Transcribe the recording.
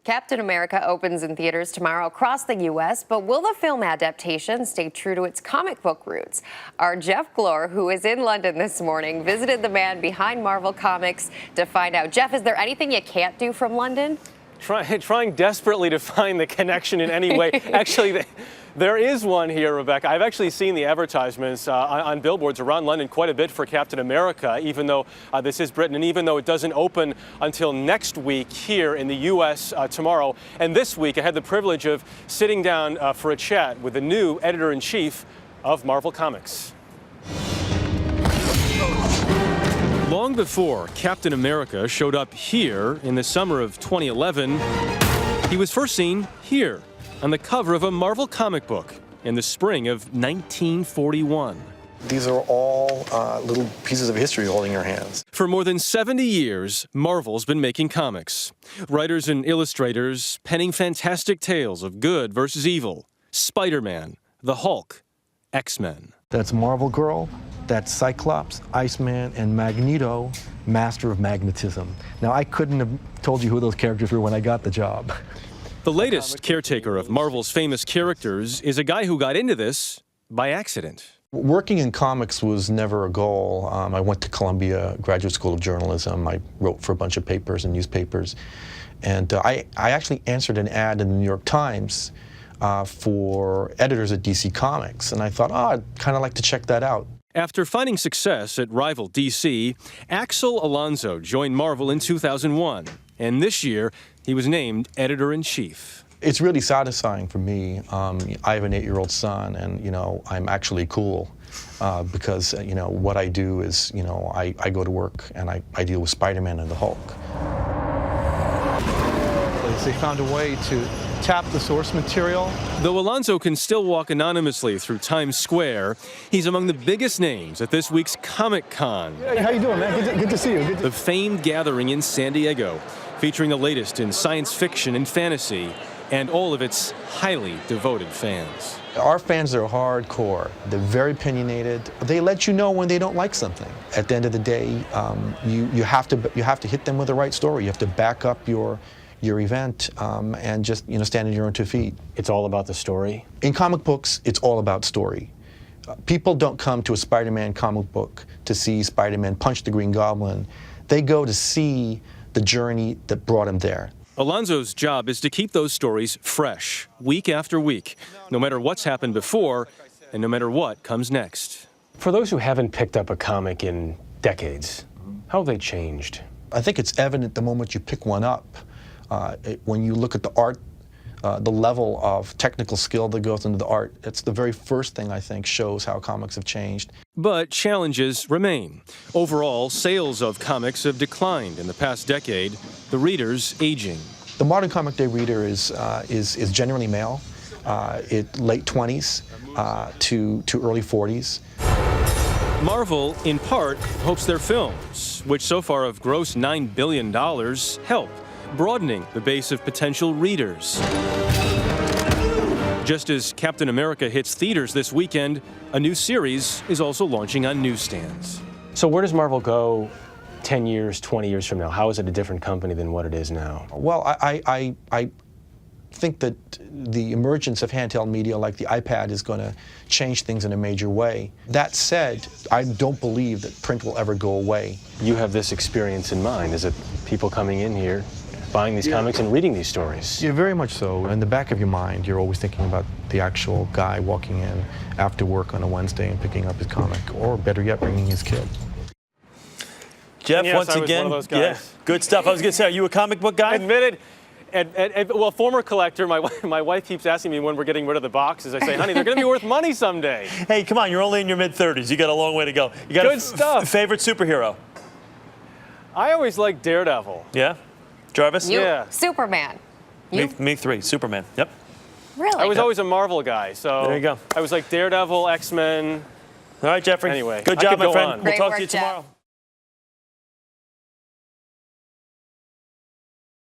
Captain America opens in theaters tomorrow across the U.S., but will the film adaptation stay true to its comic book roots? Our Jeff Glor, who is in London this morning, visited the man behind Marvel Comics to find out. Jeff, is there anything you can't do from London? Trying desperately to find the connection in any way. Actually, there is one here, Rebecca. I've actually seen the advertisements on billboards around London quite a bit for Captain America, even though this is Britain, and even though it doesn't open until next week here in the U.S. Tomorrow. And this week, I had the privilege of sitting down for a chat with the new editor-in-chief of Marvel Comics. Long before Captain America showed up here in the summer of 2011, he was first seen here on the cover of a Marvel comic book in the spring of 1941. These are all little pieces of history holding your hands. For more than 70 years, Marvel's been making comics. Writers and illustrators penning fantastic tales of good versus evil, Spider-Man, the Hulk, X-Men. That's Marvel Girl, that's Cyclops, Iceman, and Magneto, Master of Magnetism. Now, I couldn't have told you who those characters were when I got the job. The latest caretaker of Marvel's famous characters is a guy who got into this by accident. Working in comics was never a goal. I went to Columbia Graduate School of Journalism. I wrote for a bunch of papers and newspapers. And I actually answered an ad in the New York Times for editors at DC Comics. And I thought, I'd kind of like to check that out. After finding success at rival DC, Axel Alonso joined Marvel in 2001. And this year, he was named editor-in-chief. It's really satisfying for me. I have an 8-year-old son, and, I'm actually cool because, what I do is, I go to work and I deal with Spider-Man and the Hulk. They found a way to tap the source material. Though Alonso can still walk anonymously through Times Square, he's among the biggest names at this week's Comic-Con. Hey, how you doing, man? Good to see you. The famed gathering in San Diego, featuring the latest in science fiction and fantasy, and all of its highly devoted fans. Our fans are hardcore. They're very opinionated. They let you know when they don't like something. At the end of the day, you have to hit them with the right story. You have to back up your event and just stand on your own 2 feet. It's all about the story? In comic books, it's all about story. People don't come to a Spider-Man comic book to see Spider-Man punch the Green Goblin. They go to see the journey that brought him there. Alonso's job is to keep those stories fresh, week after week, no matter what's happened before and no matter what comes next. For those who haven't picked up a comic in decades, how have they changed? I think it's evident the moment you pick one up. When you look at the art, the level of technical skill that goes into the art, it's the very first thing I think shows how comics have changed. But challenges remain. Overall, sales of comics have declined in the past decade, the readers aging. The modern comic day reader is generally male, late 20s to early 40s. Marvel, in part, hopes their films, which so far have grossed $9 billion, help broadening the base of potential readers. Just as Captain America hits theaters this weekend, a new series is also launching on newsstands. So where does Marvel go 10 years, 20 years from now? How is it a different company than what it is now? Well, I think that the emergence of handheld media like the iPad is going to change things in a major way. That said, I don't believe that print will ever go away. You have this experience in mind. Is it people coming in here, buying these comics and reading these stories? Yeah, very much so. In the back of your mind, you're always thinking about the actual guy walking in after work on a Wednesday and picking up his comic, or better yet, bringing his kid. Jeff, yes, once I was again, one of those guys. Yeah, good stuff. I was going to say, are you a comic book guy? Admitted. Well, former collector, my wife keeps asking me when we're getting rid of the boxes. I say, honey, they're going to be worth money someday. Hey, come on, you're only in your mid-30s. You got a long way to go. You got Good stuff. Favorite superhero? I always liked Daredevil. Yeah? Jarvis? Yeah. Superman. You? Me three. Superman. Yep. Really? I was always a Marvel guy, so there you go. I was like Daredevil, X-Men. All right, Jeffrey. Anyway, good I job, could my go friend. on. We'll Great talk work, to you Jeff. tomorrow.